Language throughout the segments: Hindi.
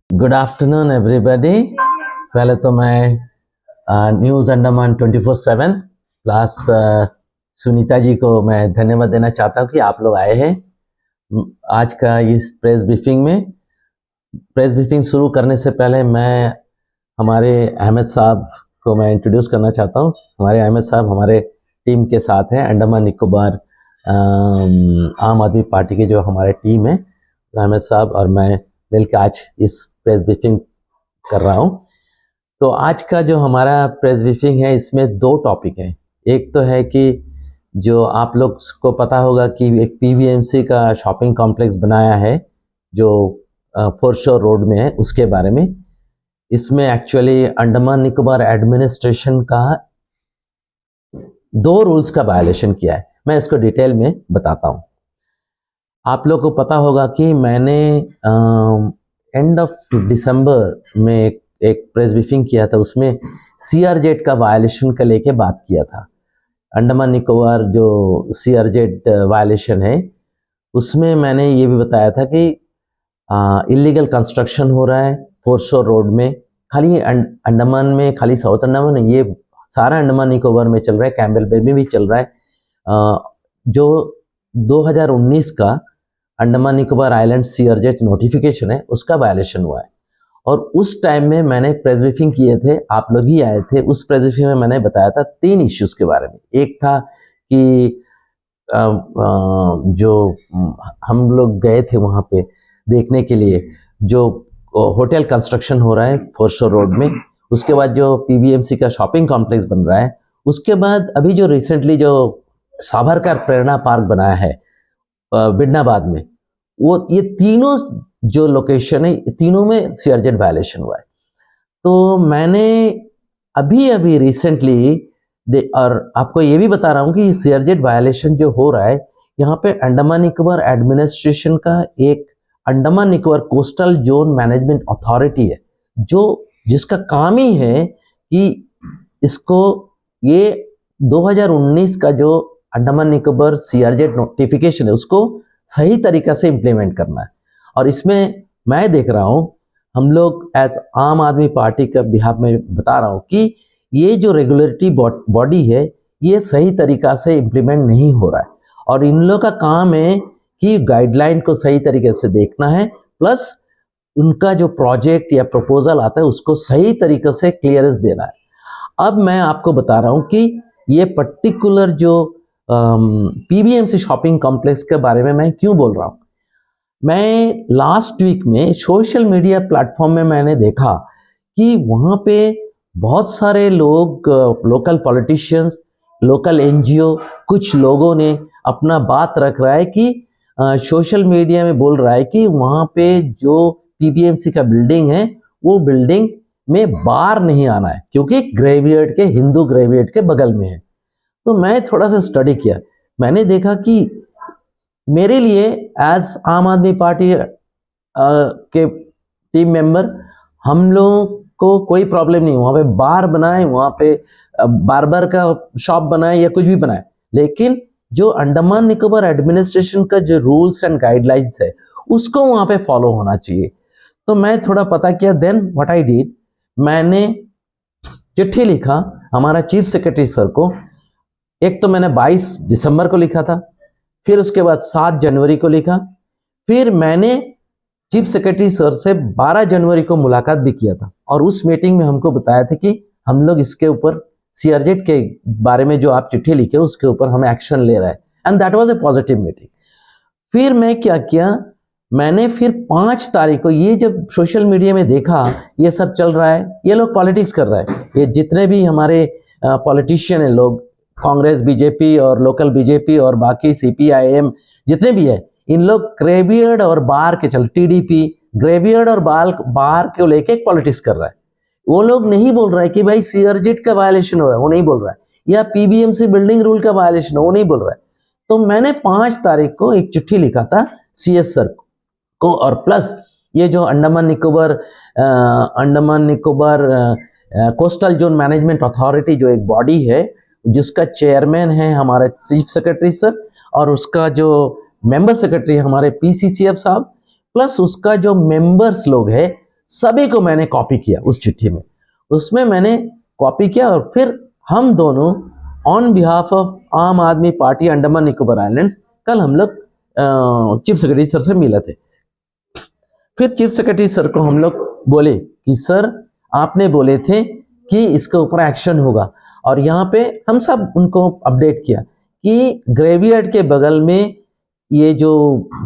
Good afternoon everybody. पहले तो मैं न्यूज़ अंडमान 24/7 प्लस सुनीता जी को मैं धन्यवाद देना चाहता हूँ कि आप लोग आए हैं आज का इस प्रेस ब्रीफिंग शुरू करने से पहले मैं हमारे अहमद साहब को मैं इंट्रोड्यूस करना चाहता हूँ। हमारे अहमद साहब हमारे टीम के साथ हैं, अंडमान निकोबार आम आदमी पार्टी की जो हमारे टीम है, अहमद साहब और मैं मिलकर आज इस प्रेस ब्रीफिंग कर रहा हूँ। तो आज का जो हमारा प्रेस ब्रीफिंग है इसमें दो टॉपिक हैं। एक तो है कि जो आप लोग को पता होगा कि एक पीवीएमसी का शॉपिंग कॉम्प्लेक्स बनाया है जो फोरशोर रोड में है, उसके बारे में। इसमें एक्चुअली अंडमान निकोबार एडमिनिस्ट्रेशन का 2 रूल्स का वायलेशन किया है। मैं इसको डिटेल में बताता हूँ। आप लोग को पता होगा कि मैंने एंड ऑफ दिसंबर में एक प्रेस ब्रीफिंग किया था, उसमें सीआरजेड का वायलेशन का लेके बात किया था। अंडमान निकोबार जो सीआरजेड वायलेशन है उसमें मैंने ये भी बताया था कि इलीगल कंस्ट्रक्शन हो रहा है फोरशोर रोड में, खाली अंडमान में, खाली साउथ अंडमान में, ये सारा अंडमान निकोबार में चल रहा है, कैम्बेल बे में भी चल रहा है। जो 2019 का Andaman Nicobar island CRZ notification है उसका वायलेशन हुआ है। और उस टाइम में मैंने प्रेस ब्रीफिंग किए थे, आप लोग ही आए थे। उस प्रेस ब्रीफिंग में मैंने बताया था 3 इश्यूज के बारे में। एक था कि जो हम लोग गए थे वहाँ पे देखने के लिए जो होटल कंस्ट्रक्शन हो रहा है फोरशोर रोड में, उसके बाद जो पीवीएमसी का शॉपिंग कॉम्प्लेक्स बन रहा है, उसके बाद अभी जो रिसेंटली जो साबरकर प्रेरणा पार्क बनाया है बिडनाबाद में, वो ये तीनों जो लोकेशन है तीनों में सीआरजेड वायलेशन हुआ है। तो मैंने अभी रिसेंटली और आपको ये भी बता रहा हूँ कि सीआरजेड वायलेशन जो हो रहा है यहाँ पे अंडमान निकोबार एडमिनिस्ट्रेशन का एक Andaman Nicobar coastal zone management authority है जो जिसका काम ही है कि इसको ये 2019 का जो अंडमान निकोबार सीआरजेड नोटिफिकेशन है उसको सही तरीका से इम्प्लीमेंट करना है। और इसमें मैं देख रहा हूँ, हम लोग एज आम आदमी पार्टी का बिहाफ में बता रहा हूँ कि ये जो रेगुलेटरी बॉडी है ये सही तरीका से इम्प्लीमेंट नहीं हो रहा है। और इन लोगों का काम है कि गाइडलाइन को सही तरीके से देखना है, प्लस उनका जो प्रोजेक्ट या प्रपोजल आता है उसको सही तरीके से क्लियरेंस देना है। अब मैं आपको बता रहा हूँ कि ये पर्टिकुलर जो पीवीएमसी शॉपिंग कॉम्प्लेक्स के बारे में मैं क्यों बोल रहा हूँ। मैं लास्ट वीक में सोशल मीडिया प्लेटफॉर्म में मैंने देखा कि वहाँ पे बहुत सारे लोग, लोकल पॉलिटिशियंस, लोकल एनजीओ, कुछ लोगों ने अपना बात रख रहा है कि सोशल मीडिया में बोल रहा है कि वहाँ पे जो पीबीएमसी का बिल्डिंग है वो बिल्डिंग में बार नहीं आना है क्योंकि ग्रेवयार्ड के, हिंदू ग्रेवयार्ड के बगल में है। तो मैं थोड़ा सा स्टडी किया, मैंने देखा कि मेरे लिए एज आम आदमी पार्टी के टीम मेंबर हम लोगों को कोई प्रॉब्लम नहीं, वहाँ पे बार बनाए, वहाँ पे बार्बर का शॉप बनाए या कुछ भी बनाए, लेकिन जो अंडमान निकोबार एडमिनिस्ट्रेशन का जो रूल्स एंड गाइडलाइंस है उसको वहां पे फॉलो होना चाहिए। तो मैं थोड़ा पता किया, देन व्हाट आई डिड, मैंने चिट्ठी लिखा हमारा चीफ सेक्रेटरी सर को। एक तो मैंने 22 दिसंबर को लिखा था, फिर उसके बाद 7 जनवरी को लिखा, फिर मैंने चीफ सेक्रेटरी सर से 12 जनवरी को मुलाकात भी किया था और उस मीटिंग में हमको बताया था कि हम लोग इसके ऊपर सीआरजेड के बारे में जो आप चिट्ठी लिखे उसके ऊपर हम एक्शन ले रहे हैं, and that was a positive meeting. फिर मैं क्या किया, मैंने फिर 5 तारीख को ये जब सोशल मीडिया में देखा ये सब चल रहा है, ये लोग पॉलिटिक्स कर रहा है, ये जितने भी हमारे पॉलिटिशियन हैं लोग, कांग्रेस बीजेपी और लोकल बीजेपी और बाकी सीपीआईएम जितने भी है, इन लोग ग्रेवियर्ड और बार के चल टीडीपी ग्रेवियर्ड और बार को लेके पॉलिटिक्स कर रहा है। वो लोग नहीं बोल रहा है कि भाई सीआरजेड का वायलेशन हो रहा है, वो नहीं बोल रहा है, या पीबीएमसी बिल्डिंग रूल का वायलेशन, वो नहीं बोल रहा है। तो मैंने 5 तारीख को एक चिट्ठी लिखा था सीएस सर को, और प्लस ये जो Andaman Nicobar coastal zone management authority जो एक बॉडी है जिसका चेयरमैन है हमारे चीफ सेक्रेटरी सर, और उसका जो मेंबर सेक्रेटरी हमारे पीसीसीएफ साहब, प्लस उसका जो मेंबर्स लोग हैं, सभी को मैंने कॉपी किया उस चिट्ठी में। उसमें मैंने कॉपी किया और फिर हम दोनों ऑन बिहाफ ऑफ आम आदमी पार्टी अंडमान निकोबार आइलैंड्स कल हम लोग चीफ सेक्रेटरी सर से मिले थे। फिर चीफ सेक्रेटरी सर को हम लोग बोले कि सर आपने बोले थे कि इसके ऊपर एक्शन होगा, और यहाँ पे हम सब उनको अपडेट किया कि ग्रेवियर्ड के बगल में ये जो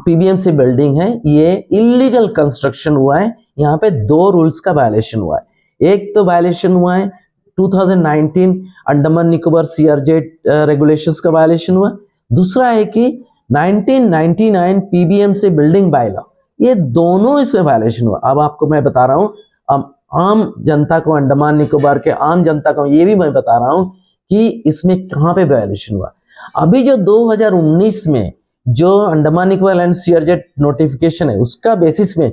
पीबीएमसी बिल्डिंग है ये इलीगल कंस्ट्रक्शन हुआ है, यहाँ पे 2 रूल्स का वायलेशन हुआ है। एक तो वायलेशन हुआ है 2019 अंडमान निकोबार सीआरजेड रेगुलेशंस का वायलेशन हुआ, दूसरा है कि 1999 पीबीएमसी बिल्डिंग बायलॉ, ये दोनों इसमें वायलेशन हुआ। अब आपको मैं बता रहा हूँ, अब आम जनता को, अंडमान निकोबार के आम जनता को ये भी मैं बता रहा हूँ कि इसमें कहाँ पे वायलेशन हुआ। अभी जो 2019 में जो Andaman Nicobar island CRZ notification है उसका बेसिस में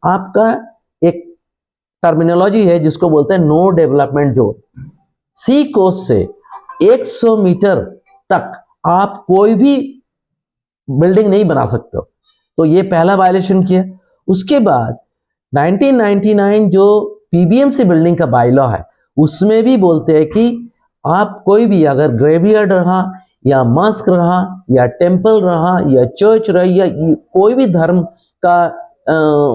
आपका एक टर्मिनोलॉजी है जिसको बोलते हैं नो डेवलपमेंट जोन, सी कोस्ट से 100 मीटर तक आप कोई भी बिल्डिंग नहीं बना सकते हो। तो ये पहला वायलेशन किया। उसके बाद 1999 जो पीबीएमसी बिल्डिंग का बायलॉ है उसमें भी बोलते हैं कि आप कोई भी अगर ग्रेवियर्ड रहा या मस्क रहा या टेम्पल रहा या चर्च रही या कोई भी धर्म का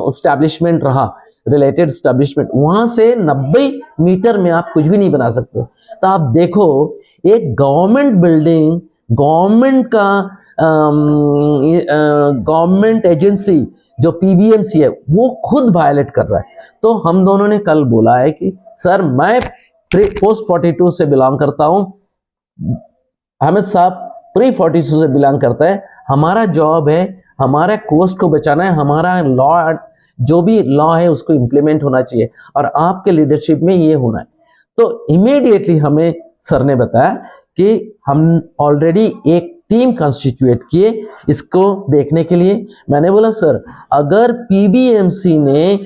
एस्टैब्लिशमेंट रहा, रिलेटेड एस्टैब्लिशमेंट, वहां से 90 मीटर में आप कुछ भी नहीं बना सकते। तो आप देखो एक गवर्नमेंट बिल्डिंग, गवर्नमेंट का गवर्नमेंट एजेंसी जो पीबीएमसी है वो खुद वायलेट कर रहा है। तो हम दोनों ने कल बोला है कि सर मैं पोस्ट 42 से बिलोंग करता हूं, अहमद साहब प्री 42 से बिलोंग करता है, हमारा जॉब है हमारा कोस्ट को बचाना है, हमारा लॉ जो भी लॉ है उसको इम्प्लीमेंट होना चाहिए और आपके लीडरशिप में ये होना है। तो इमीडिएटली हमें सर ने बताया कि हम ऑलरेडी एक टीम कंस्टिट्यूट किए इसको देखने के लिए। मैंने बोला सर अगर पीबीएमसी ने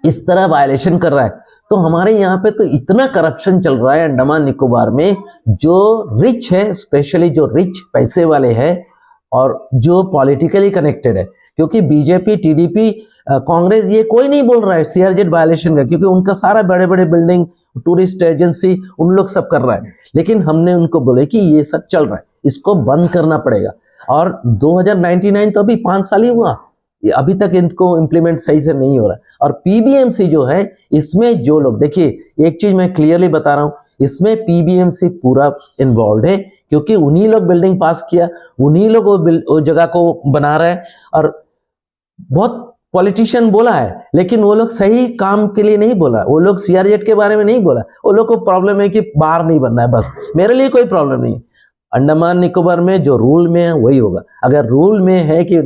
इस तरह वायलेशन कर रहा है तो हमारे यहाँ पे तो इतना करप्शन चल रहा है अंडमान निकोबार में, जो रिच है, स्पेशली जो रिच पैसे वाले हैं और जो पॉलिटिकली कनेक्टेड है, क्योंकि बीजेपी टीडीपी कांग्रेस ये कोई नहीं बोल रहा है सीआरजेड वायलेशन का, क्योंकि उनका सारा बड़े बड़े बिल्डिंग टूरिस्ट एजेंसी उन लोग सब कर रहा है। लेकिन हमने उनको बोले कि ये सब चल रहा है, इसको बंद करना पड़ेगा। और 2099 तो अभी 5 साल ही हुआ, अभी तक इनको इम्प्लीमेंट सही से नहीं हो रहा है। और पीबीएमसी जो है इसमें जो लोग, देखिए एक चीज मैं क्लियरली बता रहा हूं, इसमें पीबीएमसी पूरा इन्वॉल्व है, क्योंकि उन्हीं लोग बिल्डिंग पास किया, उन्हीं लोग वो जगह को बना रहे हैं। और बहुत पॉलिटिशियन बोला है लेकिन वो लोग सही काम के लिए नहीं बोला, वो लोग सीआरजेड के बारे में नहीं बोला, वो लोग को प्रॉब्लम है कि बाहर नहीं बनना है बस। मेरे लिए कोई प्रॉब्लम नहीं है, अंडमान निकोबार में जो रूल में है वही होगा। अगर रूल में है कि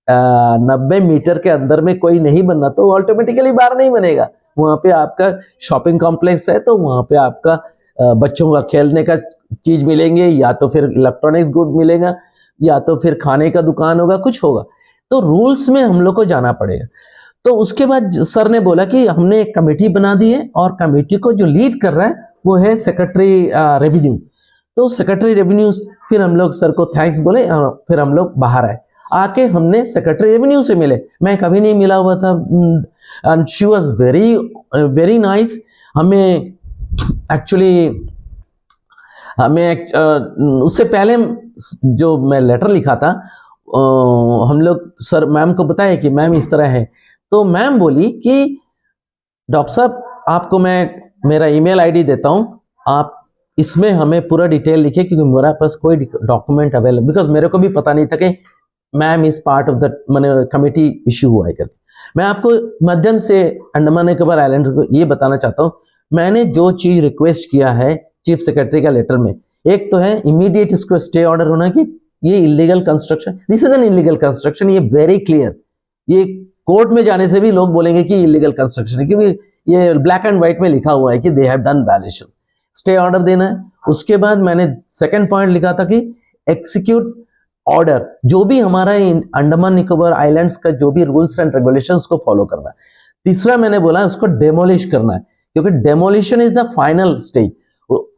90 मीटर के अंदर में कोई नहीं बनना तो ऑटोमेटिकली बाहर नहीं बनेगा। वहां पे आपका शॉपिंग कॉम्प्लेक्स है तो वहां पे आपका बच्चों का खेलने का चीज मिलेंगे, या तो फिर इलेक्ट्रॉनिक्स गुड मिलेगा, या तो फिर खाने का दुकान होगा, कुछ होगा। तो रूल्स में हम लोग को जाना पड़ेगा। तो उसके बाद सर ने बोला कि हमने एक कमेटी बना दी है और कमेटी को जो लीड कर रहा है वो है सेक्रेटरी रेवेन्यू। तो सेक्रेटरी रेवेन्यू फिर हम लोग सर को थैंक्स बोले और फिर हम लोग बाहर आए। आके हमने सेक्रेटरी रेवेन्यू से मिले, मैं कभी नहीं मिला हुआ था, and she was very very nice. हमें एक्चुअली उससे पहले जो मैं लेटर लिखा था, हम लोग सर मैम को बताया कि मैम इस तरह है, तो मैम बोली कि डॉक्टर साहब आपको मैं मेरा ईमेल आईडी देता हूँ, आप इसमें हमें पूरा डिटेल लिखिए, क्योंकि मेरे पास कोई डॉक्यूमेंट अवेलेबल, बिकॉज मेरे को भी पता नहीं था कि ma'am is part of the मैंने कमेटी इश्यू हुआ है करके। मैं आपको माध्यम से अंडमान निकोबार आइलैंड को ये बताना चाहता हूँ, मैंने जो चीज रिक्वेस्ट किया है चीफ सेक्रेटरी का लेटर में, एक तो है इमीडिएट इसको स्टे ऑर्डर होना कि ये illegal construction, this is an illegal construction, ये वेरी क्लियर, ये कोर्ट में जाने से भी लोग बोलेंगे कि इलीगल कंस्ट्रक्शन है, क्योंकि ये ब्लैक एंड व्हाइट में लिखा हुआ है कि they have done violation. Stay order देना है। उसके बाद मैंने सेकंड पॉइंट लिखा था कि एक्सिक्यूट ऑर्डर, जो भी हमारा अंडमान निकोबार आइलैंड्स का जो भी रूल्स एंड रेगुलेशंस को फॉलो करना है। तीसरा मैंने बोला उसको डेमोलिश करना है, क्योंकि demolition is the final stage.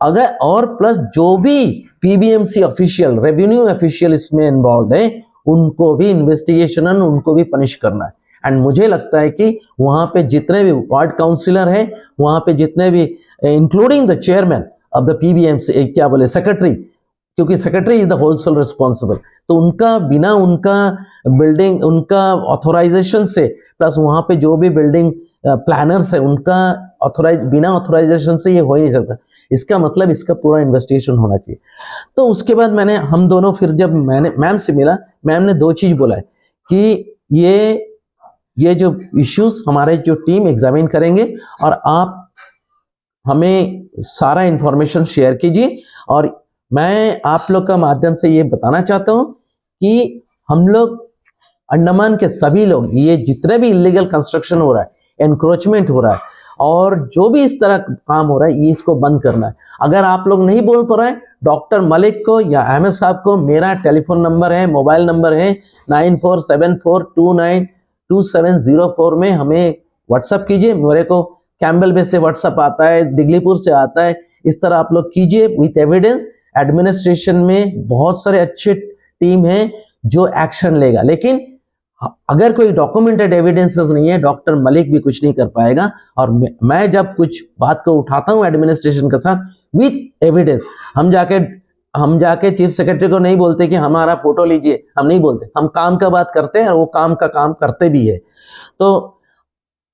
अगर और प्लस जो भी पीबीएमसी ऑफिशियल, रेवेन्यू ऑफिशियल इसमें इन्वॉल्व है, उनको भी इन्वेस्टिगेशन, उनको भी पनिश करना है। एंड मुझे लगता है कि वहां पे जितने भी वार्ड काउंसिलर हैं, वहां पे जितने भी including the chairman of the PBMC, क्या बोले, सेक्रेटरी, क्योंकि secretary is the whole sole responsible, तो उनका बिना उनका बिल्डिंग, उनका ऑथोराइजेशन से, प्लस वहां पे जो भी बिल्डिंग प्लानर्स है उनका बिना ऑथोराइजेशन से ये हो ही नहीं सकता। इसका मतलब इसका पूरा इन्वेस्टिगेशन होना चाहिए। तो उसके बाद हम दोनों फिर जब मैंने मैम से मिला, मैम ने दो चीज बोला है कि ये जो इश्यूज हमारे जो टीम एग्जामिन करेंगे और आप हमें सारा इंफॉर्मेशन शेयर कीजिए, और मैं आप लोग का माध्यम से ये बताना चाहता हूं कि हम लोग अंडमान के सभी लोग, ये जितने भी इलीगल कंस्ट्रक्शन हो रहा है, एनक्रोचमेंट हो रहा है, और जो भी इस तरह काम हो रहा है, ये इसको बंद करना है। अगर आप लोग नहीं बोल पा रहे हैं, डॉक्टर मलिक को या अहमद साहब को मेरा टेलीफोन नंबर है, मोबाइल नंबर है 9474292704 में हमें व्हाट्सअप कीजिए। मेरे को कैम्बल बे से व्हाट्सअप आता है, दिगलीपुर से आता है, इस तरह आप लोग कीजिए विथ एविडेंस। एडमिनिस्ट्रेशन में बहुत सारे अच्छे टीम हैं जो एक्शन लेगा, लेकिन अगर कोई डॉक्यूमेंटेड एविडेंसेस नहीं है, डॉक्टर मलिक भी कुछ नहीं कर पाएगा। और मैं जब कुछ बात को उठाता हूं एडमिनिस्ट्रेशन के साथ विथ एविडेंस, हम जाके चीफ सेक्रेटरी को नहीं बोलते कि हमारा फोटो लीजिए, हम नहीं बोलते, हम काम का बात करते हैं और वो काम का काम करते भी है। तो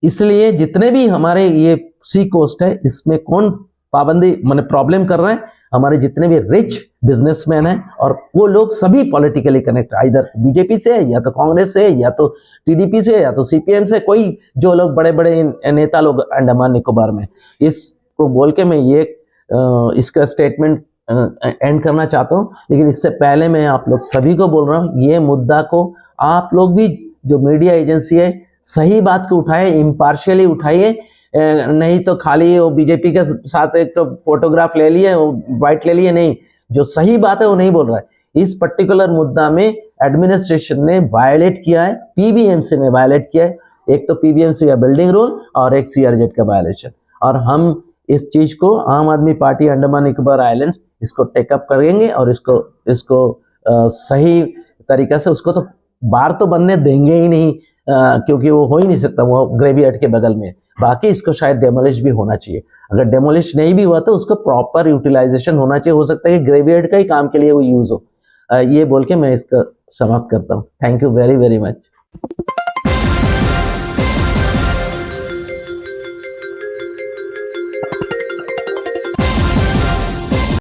इसलिए जितने भी हमारे ये सी कोस्ट है, इसमें कौन पाबंदी माने प्रॉब्लम कर रहे हैं, हमारे जितने भी रिच बिजनेसमैन हैं, और वो लोग सभी पॉलिटिकली कनेक्ट, इधर बीजेपी से है, या तो कांग्रेस से, या तो टीडीपी से, या तो सीपीएम से, कोई जो लोग बड़े बड़े नेता लोग अंडमान निकोबार में। इसको बोल के मैं ये इसका स्टेटमेंट एंड करना चाहता हूँ। लेकिन इससे पहले मैं आप लोग सभी को बोल रहा हूँ, ये मुद्दा को आप लोग भी, जो मीडिया एजेंसी है, सही बात को उठाए, इम्पार्शियली उठाइए, नहीं तो खाली वो बीजेपी के साथ एक तो फोटोग्राफ ले लिए, वाइट ले लिए, नहीं, जो सही बात है वो नहीं बोल रहा है। इस पर्टिकुलर मुद्दा में एडमिनिस्ट्रेशन ने वायलेट किया है, पीबीएमसी ने वायलेट किया है, एक तो पीबीएमसी का बिल्डिंग रूल और एक सीआरजेड का वायलेशन। और हम इस चीज को, आम आदमी पार्टी अंडमान निकोबार आइलैंड्स इसको टेकअप करेंगे और इसको सही तरीका से, उसको तो बार तो बनने देंगे ही नहीं, क्योंकि वो हो ही नहीं सकता, वो ग्रेवयार्ड के बगल में। बाकी इसको शायद डेमोलिश भी होना चाहिए। अगर डेमोलिश नहीं भी हुआ तो उसको प्रॉपर यूटिलाइजेशन होना चाहिए। हो सकता है कि ग्रेवयार्ड का ही काम के लिए वो यूज हो। ये बोल के मैं इसका समाप्त करता हूँ। Thank you very very much.